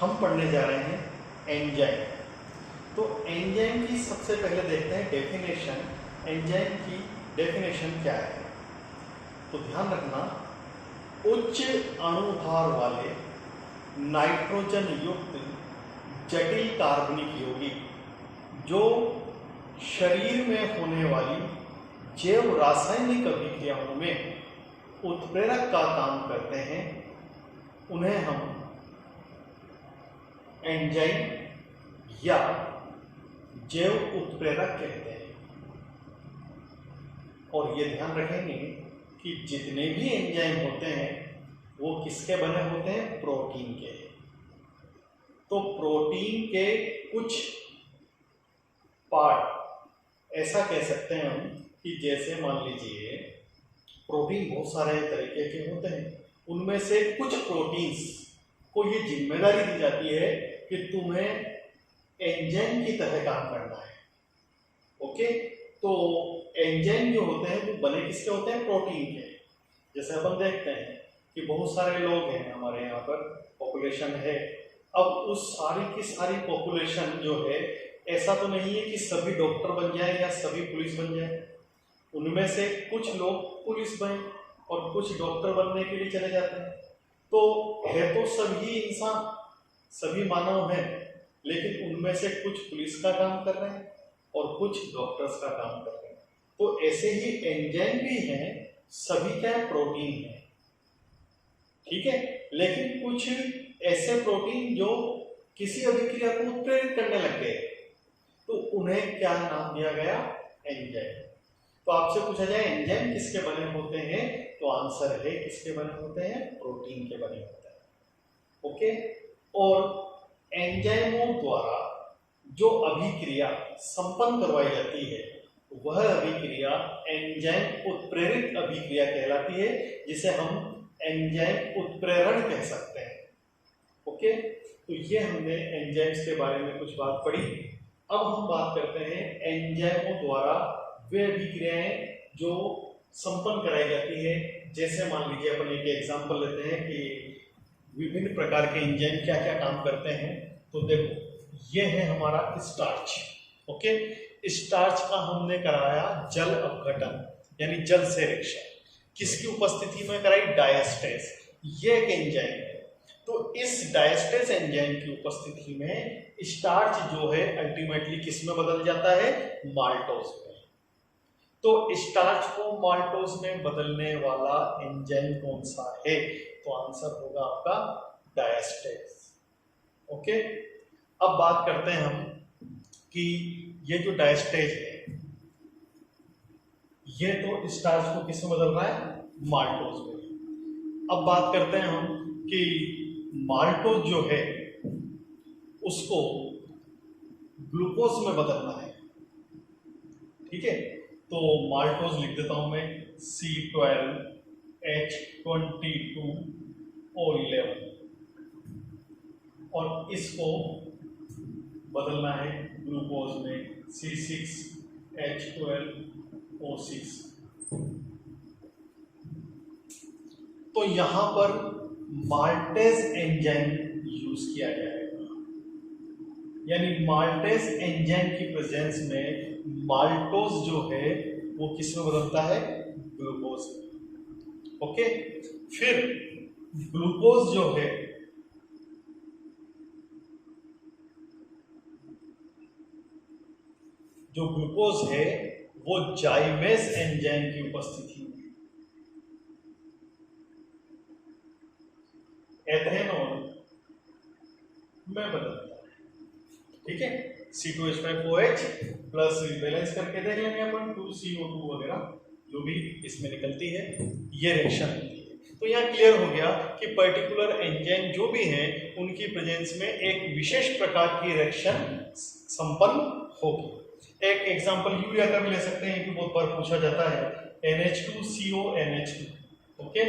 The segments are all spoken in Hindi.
हम पढ़ने जा रहे हैं एंजाइम। तो एंजाइम की सबसे पहले देखते हैं डेफिनेशन। एंजाइम की डेफिनेशन क्या है? तो ध्यान रखना, उच्च अणुभार वाले नाइट्रोजन युक्त जटिल कार्बनिक यौगिक जो शरीर में होने वाली जैव रासायनिक अभिक्रियाओं में उत्प्रेरक का काम करते हैं, उन्हें हम एंजाइम या जैव उत्प्रेरक कहते हैं। और ये ध्यान रखेंगे कि जितने भी एंजाइम होते हैं वो किसके बने होते हैं? प्रोटीन के। तो प्रोटीन के कुछ पार्ट ऐसा कह सकते हैं हम कि जैसे मान लीजिए प्रोटीन बहुत सारे तरीके के होते हैं, उनमें से कुछ प्रोटीन्स को ये जिम्मेदारी दी जाती है कि तुम्हें एंजाइम की तरह काम करना है। ओके, तो एंजाइम जो होते हैं वो बने किसके होते हैं? प्रोटीन के। जैसे अपन देखते हैं कि बहुत सारे लोग हैं हमारे यहाँ पर, पॉपुलेशन है। अब उस सारी की सारी पॉपुलेशन जो है, ऐसा तो नहीं है कि सभी डॉक्टर बन जाए या सभी पुलिस बन जाए। उनमें से कुछ लोग पुलिस बने और कुछ डॉक्टर बनने के लिए चले जाते हैं। तो है तो सभी इंसान, सभी मानव हैं, लेकिन उनमें से कुछ पुलिस का काम कर रहे हैं और कुछ डॉक्टर्स का काम कर रहे हैं। तो ऐसे ही एंजाइम भी हैं, सभी क्या प्रोटीन है, ठीक है। लेकिन कुछ ऐसे प्रोटीन जो किसी अभिक्रिया को उत्प्रेरित करने लग गए, तो उन्हें क्या नाम दिया गया? एंजाइम। तो आपसे पूछा जाए एंजाइम किसके बने होते हैं, तो आंसर है किसके बने होते हैं? प्रोटीन के बने होते हैं। ओके, और एंजाइमों द्वारा जो अभिक्रिया संपन्न करवाई जाती है वह अभिक्रिया एंजाइम उत्प्रेरित अभिक्रिया कहलाती है, जिसे हम एंजाइम उत्प्रेरण कह सकते हैं। ओके, तो ये हमने एंजाइम्स के बारे में कुछ बात पढ़ी। अब हम बात करते हैं एंजाइमों द्वारा वे अभिक्रियाएं जो संपन्न कराई जाती है। जैसे मान लीजिए अपन एक एग्जांपल लेते हैं कि विभिन्न प्रकार के एंजाइम क्या क्या काम करते हैं। तो देखो, ये है हमारा स्टार्च। ओके, स्टार्च का हमने कराया जल अपघटन, यानी जल से रिएक्शन किसकी उपस्थिति में कराई? डायस्टेस। ये एक एंजाइम है। तो इस डायस्टेस एंजाइम की उपस्थिति में स्टार्च जो है अल्टीमेटली किस में बदल जाता है? माल्टोज में। तो स्टार्च को माल्टोज में बदलने वाला एंजाइम कौन सा है? तो आंसर होगा आपका डायस्टेस। ओके, अब बात करते हैं हम कि ये जो डायस्टेज है, ये तो स्टार्च को किसमें बदल रहा है? माल्टोज में। अब बात करते हैं हम कि माल्टोज जो है उसको ग्लूकोज में बदलना है, ठीक है। तो माल्टोज लिख देता हूं मैं, C12H22O11, और इसको बदलना है ग्लूकोज में C6H12O6। तो यहां पर माल्टेज एंजाइम यूज किया जाएगा, यानी माल्टेज एंजाइम की प्रेजेंस में माल्टोज जो है वो किस में बदलता है? ग्लूकोज में। ओके, फिर ग्लूकोज जो है वो जाइमेस एंजाइम की उपस्थिति में एथेनॉल में बदलता है, ठीक है। C2H5OH प्लस बैलेंस करके देख लेंगे अपन 2CO2 वगैरह जो भी इसमें निकलती है, ये रिएक्शन होती है। तो यहाँ क्लियर हो गया कि पर्टिकुलर एंजाइम जो भी हैं उनकी प्रेजेंस में एक विशेष प्रकार की रिएक्शन संपन्न होगी। एक एग्जांपल यूरिया का भी ले सकते हैं, ये भी बहुत बार पूछा जाता है, NH2CONH2। ओके,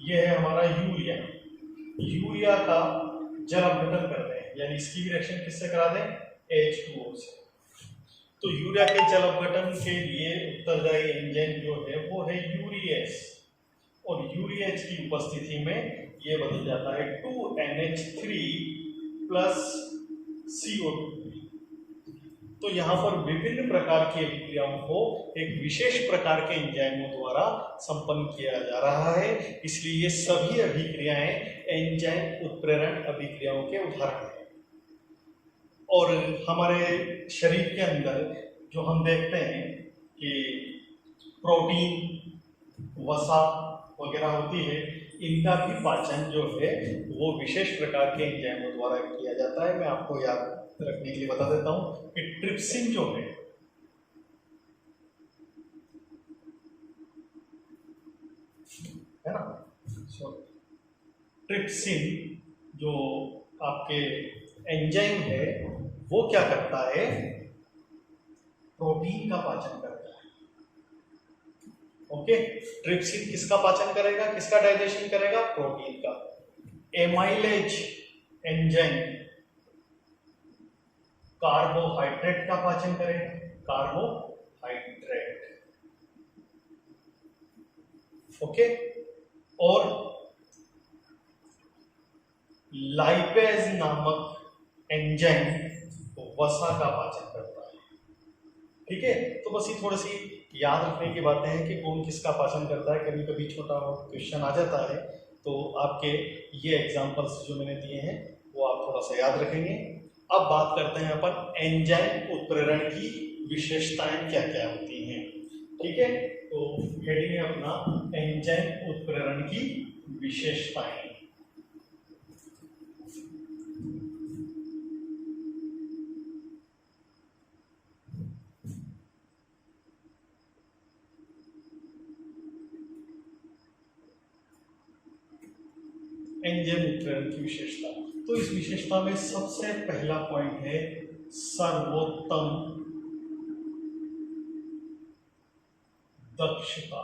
ये है हमारा यूरिया का जल अपघटन कर रहे हैं, यानी इसकी भी रिएक्शन किससे करा दें? H2O से। तो यूरिया के जल अपघटन के लिए उत्तरदायी एंजाइम जो है वो है यूरिएस, और यूरिएच की उपस्थिति में ये बदल जाता है 2NH3 प्लस CO2। तो यहाँ पर विभिन्न प्रकार की अभिक्रियाओं को एक विशेष प्रकार के एंजाइमों द्वारा संपन्न किया जा रहा है, इसलिए ये सभी अभिक्रियाएं एंजाइम उत्प्रेरण अभिक्रियाओं के उदाहरण हैं। और हमारे शरीर के अंदर जो हम देखते हैं कि प्रोटीन, वसा वगैरह होती है, इनका भी पाचन जो है वो विशेष प्रकार के एंजाइमों द्वारा किया जाता है। मैं आपको याद रखने के लिए बता देता हूं कि ट्रिप्सिन जो है ना, ट्रिप्सिन जो आपके एंजाइम है वो क्या करता है, प्रोटीन का पाचन करता है। ओके, ट्रिप्सिन किसका पाचन करेगा, किसका डाइजेशन करेगा, प्रोटीन का। एमाइलेज एंजाइम कार्बोहाइड्रेट का पाचन करेगा, कार्बोहाइड्रेट। ओके, और लाइपेज नामक एंजाइम वसा का पाचन करता है। ठीक है, तो बस ये थोड़ी सी याद रखने की बातें हैं कि कौन किसका पाचन करता है। कभी कभी छोटा क्वेश्चन आ जाता है, तो आपके ये एग्जांपल्स जो मैंने दिए हैं वो आप थोड़ा सा याद रखेंगे। अब बात करते हैं अपन एंजाइम उत्प्रेरण की विशेषताएं क्या क्या होती हैं। ठीक है, तो हेडिंग है अपना एंजाइम उत्प्रेरण की विशेषताएं। एंजाइम उत्प्रेरण की विशेषता, तो इस विशेषता में सबसे पहला पॉइंट है सर्वोत्तम दक्षता।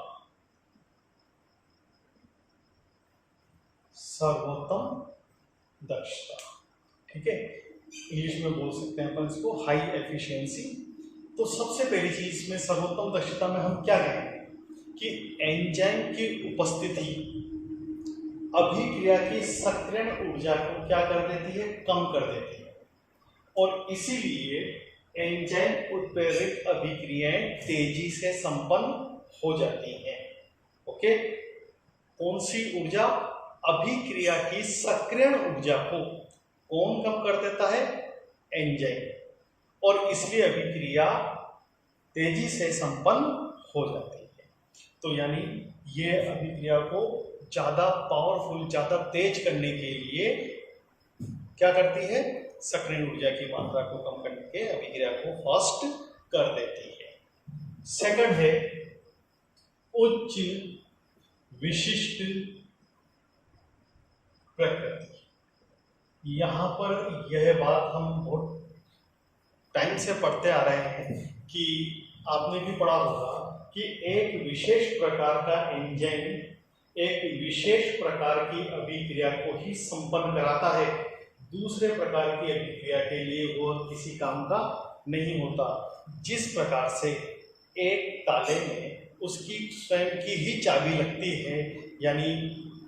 सर्वोत्तम दक्षता, ठीक है, इंग्लिश में बोल सकते हैं अपन इसको हाई एफिशिएंसी। तो सबसे पहली चीज में सर्वोत्तम दक्षता में हम क्या कहेंगे कि एंजाइम की उपस्थिति अभिक्रिया की सक्रियण ऊर्जा को क्या कर देती है, कम कर देती है, और इसीलिए एंजाइम उत्प्रेरित अभिक्रियाएं तेजी से संपन्न हो जाती हैं। ओके, कौन सी ऊर्जा, अभिक्रिया की सक्रियण ऊर्जा को कौन कम कर देता है, एंजाइम, और इसलिए अभिक्रिया तेजी से संपन्न हो जाती है। तो यानी ये अभिक्रिया को ज्यादा पावरफुल, ज्यादा तेज करने के लिए क्या करती है, सक्रियण ऊर्जा की मात्रा को कम करने के अभिक्रिया को फास्ट कर देती है। सेकंड है उच्च विशिष्ट प्रकृति। यहां पर यह बात हम बहुत टाइम से पढ़ते आ रहे हैं कि आपने भी पढ़ा होगा कि एक विशेष प्रकार का एंजाइम एक विशेष प्रकार की अभिक्रिया को ही संपन्न कराता है, दूसरे प्रकार की अभिक्रिया के लिए वह किसी काम का नहीं होता। जिस प्रकार से एक ताले में उसकी स्वयं की ही चाबी लगती है, यानी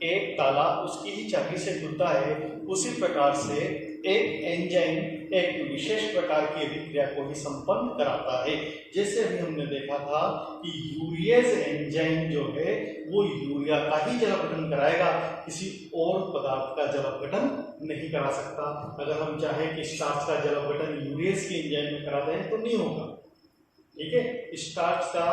एक ताला उसकी ही चाबी से खुलता है, उसी प्रकार से एक एंजाइम एक विशेष प्रकार की अभिक्रिया को ही संपन्न कराता है। जैसे अभी हमने देखा था कि यूरियस एंजाइम जो है वो यूरिया का ही जल अपघटन कराएगा, किसी और पदार्थ का जल अपघटन नहीं करा सकता। अगर हम चाहें कि स्टार्च का जल अपघटन यूरियस की एंजाइम में करा दें तो नहीं होगा। ठीक है, स्टार्च का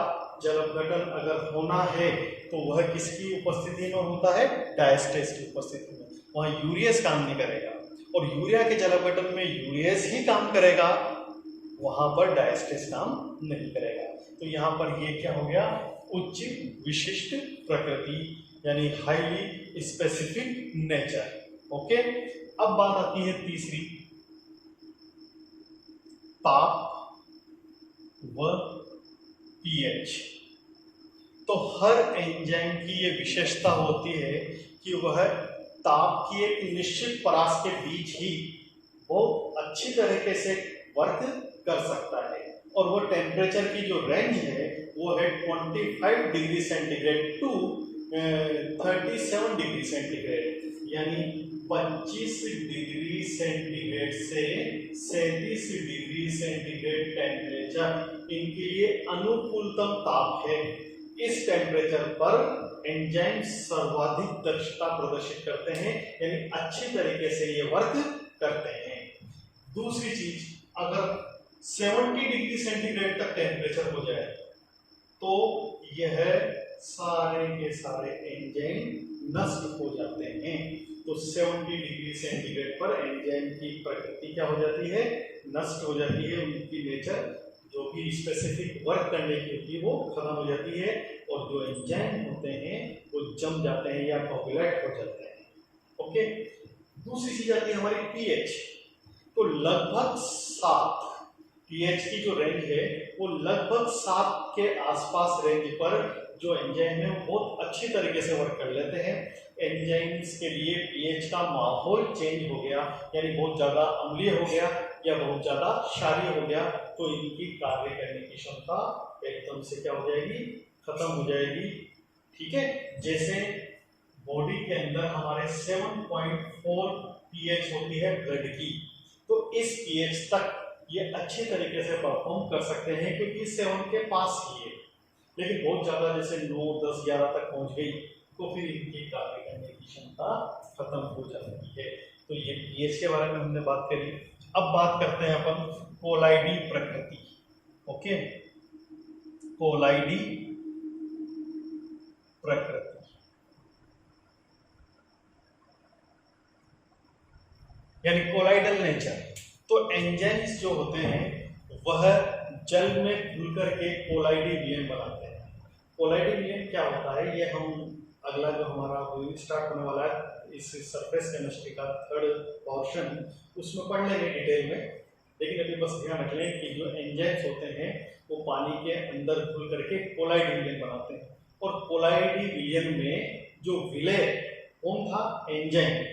जल अपघटन अगर होना है तो वह किसकी उपस्थिति में होता है, डायस्टेरेस की उपस्थिति में, वहां यूरियस काम नहीं करेगा। और यूरिया के जल अपघटन में यूरियस ही काम करेगा, वहां पर डायस्टेरेस काम नहीं करेगा। तो यहाँ पर ये क्या हो गया, उच्च विशिष्ट प्रकृति, यानी हाईली स्पेसिफिक नेचर। ओके, अब बात आती है तीसरी, ताप व पीएच। तो हर एंजाइम की ये विशेषता होती है कि वह ताप की एक निश्चित परास के बीच ही बहुत अच्छी तरीके से वर्क कर सकता है, और वो टेम्परेचर की जो रेंज है वो है 25 degree centigrade to 37 degree centigrade, यानी 25 डिग्री सेंटीग्रेड से 37 डिग्री सेंटीग्रेड टेम्परेचर इनके लिए अनुकूलतम ताप है। इस टेम्परेचर पर एंजाइम सर्वाधिक दक्षता प्रदर्शित करते हैं, यानी अच्छी तरीके से ये वर्क करते हैं। दूसरी चीज, अगर 70 डिग्री सेंटीग्रेड तक टेम्परेचर हो जाए तो यह सारे के सारे एंजाइम नष्ट हो जाते हैं। तो 70 डिग्री सेंटीग्रेड पर एंजाइम की प्रकृति क्या हो जाती है, नष्ट हो जाती है। उनकी नेचर जो भी स्पेसिफिक वर्क करने की होती है वो खत्म हो जाती है, और जो एंजाइम होते हैं वो जम जाते हैं या कोगुलेट हो जाते हैं। ओके, दूसरी चीज आती है हमारी पीएच। तो लगभग 7 पीएच की जो रेंज है वो लगभग 7 के आसपास रेंज पर जो एंजाइम है वो बहुत अच्छी तरीके से वर्क कर लेते हैं। एंजाइम्स के लिए पीएच का माहौल चेंज हो गया, यानी बहुत ज्यादा अम्लीय हो गया या बहुत ज्यादा क्षारीय हो गया, तो इनकी कार्य करने की क्षमता एकदम से क्या हो जाएगी, खत्म हो जाएगी। ठीक है, जैसे बॉडी के अंदर हमारे 7.4 पीएच होती है ब्लड की, तो इस पीएच तक ये अच्छे तरीके से परफॉर्म कर सकते हैं क्योंकि 7 के पास ही है। लेकिन बहुत ज्यादा जैसे 9, 10, 11 तक पहुंच गई तो फिर इनकी कार्य करने की क्षमता खत्म हो जाती है। तो ये पीएच के बारे में हमने बात करी। अब बात करते हैं अपन कोलाइडी प्रकृति। ओके, कोलाइडी प्रकृति यानी कोलाइडल नेचर। तो एंजाइम्स जो होते हैं वह जल में घुल करके कोलाइडी विलयन बनाते हैं। कोलाइडी विलयन क्या होता है, ये हम अगला जो हमारा स्टार्ट होने वाला है इस सरफेस केमिस्ट्री का 3rd पोर्शन, उसमें पढ़ लेंगे डिटेल में। लेकिन अभी बस ध्यान रख लें कि जो एंजाइम्स होते हैं वो पानी के अंदर घुल करके कोलाइडी विलयन बनाते हैं, और कोलाइडी विलयन में जो विलय कौन था, एंजाइम,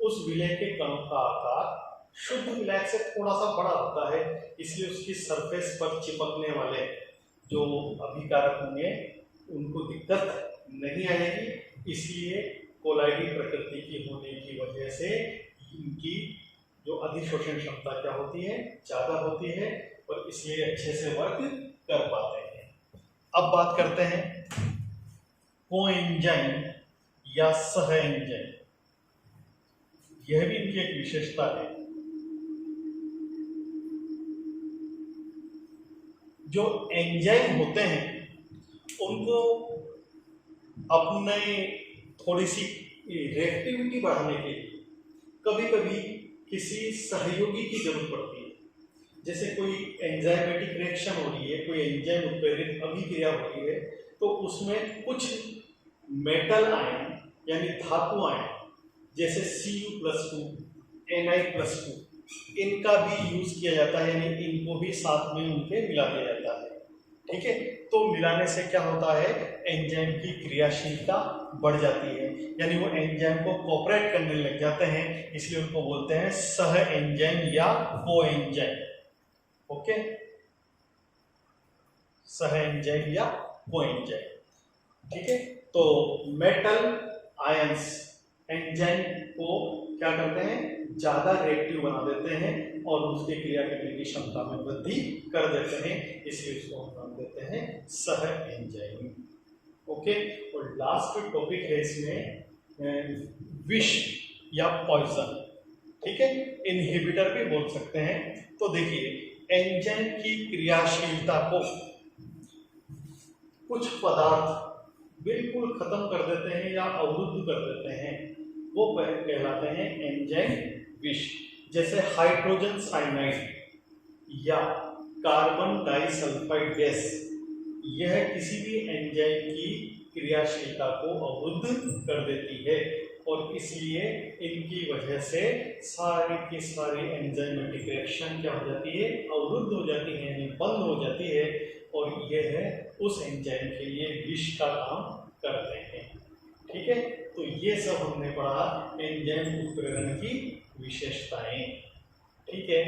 उस विलय के कणों का आकार शुद्ध विलय से थोड़ा सा बड़ा होता है, इसलिए उसकी सरफेस पर चिपकने वाले जो अभिकारक होंगे उनको दिक्कत नहीं आएगी। इसलिए कोलाइडी प्रकृति की होने की वजह से इनकी जो अधिशोषण क्षमता क्या होती है, ज्यादा होती है, और इसलिए अच्छे से वर्क कर पाते हैं। अब बात करते हैं कोएंजाइम या सह एंजाइम। यह भी इनकी एक विशेषता है। जो एंजाइम होते हैं उनको अपने थोड़ी सी रिएक्टिविटी बढ़ाने के लिए कभी कभी किसी सहयोगी की जरूरत पड़ती है। जैसे कोई एंजाइमेटिक रिएक्शन हो रही है, कोई एंजाइम उत्प्रेरित अभिक्रिया हो रही है, तो उसमें कुछ मेटल आयन यानी धातु आयन जैसे Cu+2, Na+2 इनका भी यूज किया जाता है, यानी इनको भी साथ में उनके मिला दिया जाता है। ठीक है, तो मिलाने से क्या होता है, एंजाइम की क्रियाशीलता बढ़ जाती है, यानी वो एंजाइम को कोऑपरेट करने लग जाते हैं, इसलिए उनको बोलते हैं सह एंजाइम या कोएंजाइम। ओके, सह एंजाइम या कोएंजाइम। ठीक है, तो मेटल आयंस एंजाइम को क्या करते हैं, ज्यादा रिएक्टिव बना देते हैं और उसके क्रिया करने की क्षमता में वृद्धि कर देते हैं, इसलिए उसको हम नाम देते हैं सह एंजाइम। ओके, और लास्ट टॉपिक है इसमें विष या पॉइजन। ठीक है, इनहिबिटर भी बोल सकते हैं। तो देखिए, एंजाइम की क्रियाशीलता को कुछ पदार्थ बिल्कुल खत्म कर देते हैं या अवरुद्ध कर देते हैं, वो कहलाते हैं एंजाइम विष। जैसे हाइड्रोजन साइनाइड या कार्बन डाइसल्फाइड गैस, यह किसी भी एंजाइम की क्रियाशीलता को अवरुद्ध कर देती है, और इसलिए इनकी वजह से सारी की सारी एंजाइमेटिक रिएक्शन क्या हो जाती है, अवरुद्ध हो जाती है, यानी बंद हो जाती है, और यह उस एंजाइम के लिए विष का काम करते हैं। ठीक है, तो ये सब हमने पढ़ा एंजाइम उत्प्रेरण की विशेषताएं। ठीक है,